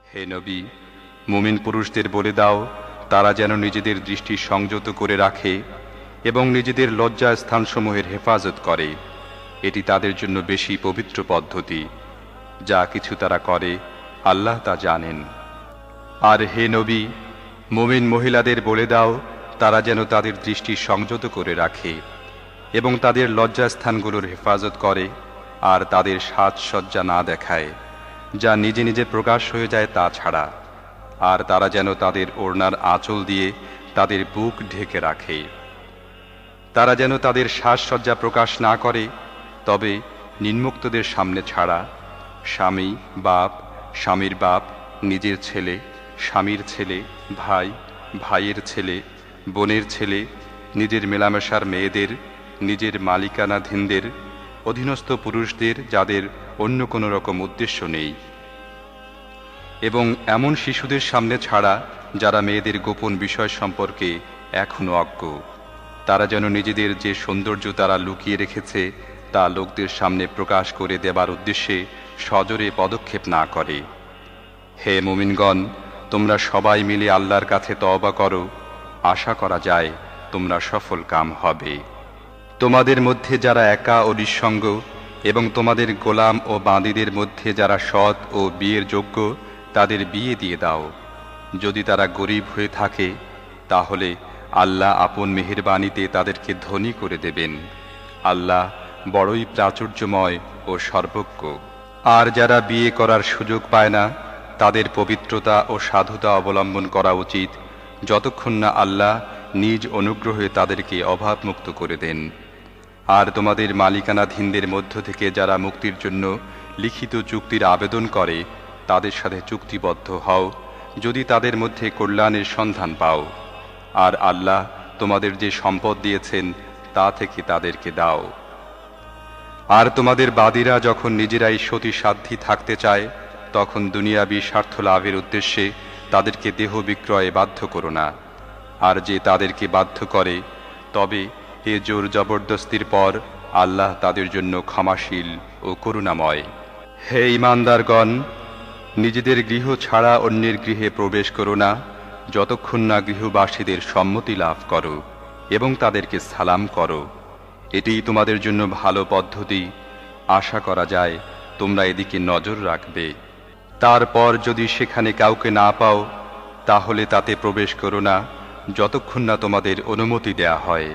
হে নবী, মুমিন পুরুষদের বলে দাও তারা যেন নিজেদের দৃষ্টি সংযত করে রাখে এবং নিজেদের লজ্জা স্থানসমূহের হেফাজত করে। এটি তাদের জন্য বেশি পবিত্র পদ্ধতি। যা কিছু তারা করে আল্লাহ তা জানেন। আর হে নবী, মুমিন মহিলাদের বলে দাও তারা যেন তাদের দৃষ্টি সংযত করে রাখে এবং তাদের লজ্জাস্থানগুলোর হেফাজত করে, আর তাদের সাজসজ্জা না দেখায় যা নিজে নিজে প্রকাশ হয়ে যায় তা ছাড়া। আর তারা যেন তাদের ওড়নার আঁচল দিয়ে তাদের বুক ঢেকে রাখে। তারা যেন তাদের সাজসজ্জা প্রকাশ না করে, তবে নিম্মুক্তদের সামনে ছাড়া। স্বামী, বাপ, স্বামীর বাপ, নিজের ছেলে, স্বামীর ছেলে, ভাই, ভাইয়ের ছেলে, বোনের ছেলে, নিজের মেলামেশার মেয়েদের, নিজের মালিকানাধীনদের, অধীনস্থ পুরুষদের যাদের অন্য কোনো রকম উদ্দেশ্য নেই, এবং এমন শিশুদের সামনে ছাড়া যারা মেয়েদের গোপন বিষয় সম্পর্কে এখনো অজ্ঞ। তারা যেন নিজেদের যে সৌন্দর্য তারা লুকিয়ে রেখেছে তা লোকদের সামনে প্রকাশ করে দেবার উদ্দেশ্যে সজোরে পদক্ষেপ না করে। হে মুমিনগণ, তোমরা সবাই মিলে আল্লাহর কাছে তওবা করো, আশা করা যায় তোমরা সফল কাম হবে। তোমাদের মধ্যে যারা একা ও নিঃসঙ্গ এবং তোমাদের গোলাম ও বাঁদীদের মধ্যে যারা সৎ ও বিয়ের যোগ্য তাদের বিয়ে দিয়ে দাও। যদি তারা গরিব হয়ে থাকে তাহলে আল্লাহ আপন মেহেরবানিতে তাদেরকে ধনী করে দেবেন। আল্লাহ বড়ই প্রাচুর্যময় ও সর্বজ্ঞ। আর যারা বিয়ে করার সুযোগ পায় না তাদের পবিত্রতা ও সাধুতা অবলম্বন করা উচিত, যতক্ষণ না আল্লাহ নিজ অনুগ্রহে তাদেরকে অভাবমুক্ত করে দেন। আর তোমাদের মালিকানাধীনদের মধ্য থেকে যারা মুক্তির জন্য লিখিত চুক্তির আবেদন করে তাদের সাথে চুক্তিবদ্ধ হও, যদি তাদের মধ্যে কল্যাণের সন্ধান পাও। আর আল্লাহ তোমাদের যে সম্পদ দিয়েছেন তা থেকে তাদেরকে দাও। আর তোমাদের বাদীরা যখন নিজেরাই সতী সাধ্যী থাকতে চায় তখন দুনিয়াবী স্বার্থ লাভের উদ্দেশ্যে তাদেরকে দেহ বিক্রয়ে বাধ্য করো না। আর যে তাদেরকে বাধ্য করে তবে এ জোর জবরদস্তির পর আল্লাহ তাদের জন্য ক্ষমাশীল ও করুণাময়। হে ঈমানদারগণ, নিজেদের গৃহ ছাড়া অন্যের গৃহে প্রবেশ করো না যতক্ষণ না গৃহবাসীদের সম্মতি লাভ করো এবং তাদেরকে সালাম করো। এটিই তোমাদের জন্য ভালো পদ্ধতি। আশা করা যায় তোমরা এদিকে নজর রাখবে। তারপর যদি সেখানে কাউকে না পাও তাহলে তাতে প্রবেশ করো না যতক্ষণ না তোমাদের অনুমতি দেয়া হয়।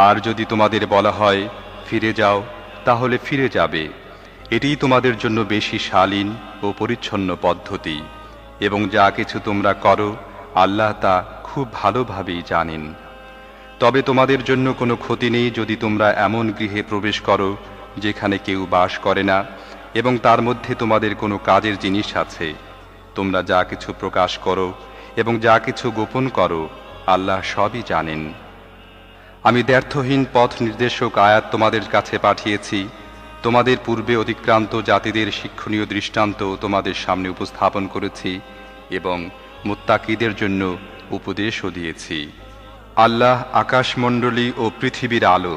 আর যদি তোমাদের বলা হয় ফিরে যাও তাহলে ফিরে যাবে। এটিই তোমাদের জন্য বেশি শালীন ও পরিচ্ছন্ন পদ্ধতি, এবং যা কিছু তোমরা করো আল্লাহ তা খুব ভালোভাবেই জানেন। তবে তোমাদের জন্য কোনো ক্ষতি নেই যদি তোমরা এমন গৃহে প্রবেশ করো যেখানে কেউ বাস করে না এবং তার মধ্যে তোমাদের কোনো কাজের জিনিস আছে। তোমরা যা কিছু প্রকাশ করো এবং যা কিছু গোপন করো আল্লাহ সবই জানেন। আমি দ্ব্যর্থহীন পথ নির্দেশক আয়াত তোমাদের কাছে পাঠিয়েছি। তোমাদের পূর্বে অতিক্রান্ত জাতিদের শিক্ষণীয় দৃষ্টান্ত তোমাদের সামনে উপস্থাপন করেছি এবং মুত্তাকিদের জন্য উপদেশও দিয়েছি। আল্লাহ আকাশমণ্ডলী ও পৃথিবীর আলো।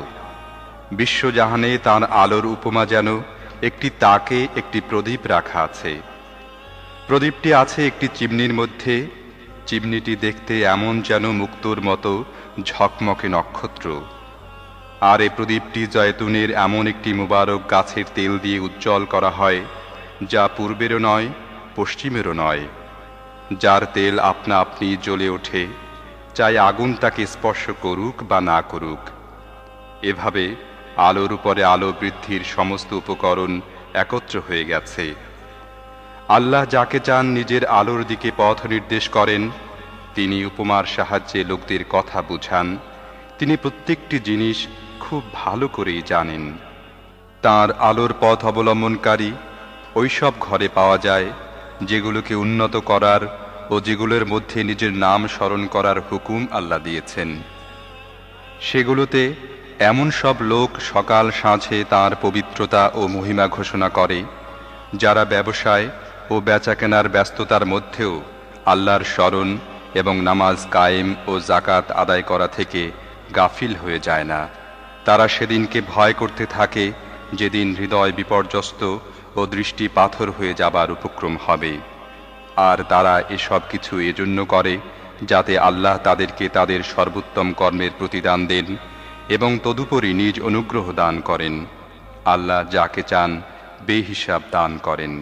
বিশ্বজাহানে তাঁর আলোর উপমা যেন একটি তাকে একটি প্রদীপ রাখা আছে। প্রদীপটি আছে একটি চিমনির মধ্যে। চিমনিটি দেখতে এমন যেন মুক্তোর মতো ঝকমকে নক্ষত্র। আর এই প্রদীপটি জয়তুনের এমন একটি মুবারক গাছের তেল দিয়ে উজ্জ্বল করা হয় যা পূর্বেরও নয় পশ্চিমেরও নয়, যার তেল আপনা আপনি জ্বলে ওঠে, চাই আগুন তাকে স্পর্শ করুক বা না করুক। এভাবে আলোর উপরে আলো বৃদ্ধির সমস্ত উপকরণ একত্র হয়ে গেছে। আল্লাহ যাকে চান নিজের আলোর দিকে পথ নির্দেশ করেন। তিনি উপমার সাহায্যে লোকদের কথা বুঝান। তিনি প্রত্যেকটি জিনিস খুব ভালো করেই জানেন। তাঁর আলোর পথ অবলম্বনকারী ওইসব ঘরে পাওয়া যায় যেগুলোকে উন্নত করার ও যেগুলোর মধ্যে নিজের নাম স্মরণ করার হুকুম আল্লাহ দিয়েছেন। সেগুলোতে এমন সব লোক সকাল সাঁঝে তাঁর পবিত্রতা ও মহিমা ঘোষণা করে যারা ব্যবসায় ও বেচাকেনার ব্যস্ততার মধ্যেও আল্লাহর স্মরণ এবং নামাজ কায়েম ও জাকাত আদায় করা থেকে গাফিল হয়ে যায় না। তারা সেদিনকে ভয় করতে থাকে যেদিন হৃদয় বিপর্যস্ত ও দৃষ্টি পাথর হয়ে যাবার উপক্রম হবে। আর তারা এসব কিছু এজন্য করে যাতে আল্লাহ তাদেরকে তাদের সর্বোত্তম কর্মের প্রতিদান দেন এবং তদুপরি নিজ অনুগ্রহ দান করেন। আল্লাহ যাকে চান বেহিসাব দান করেন।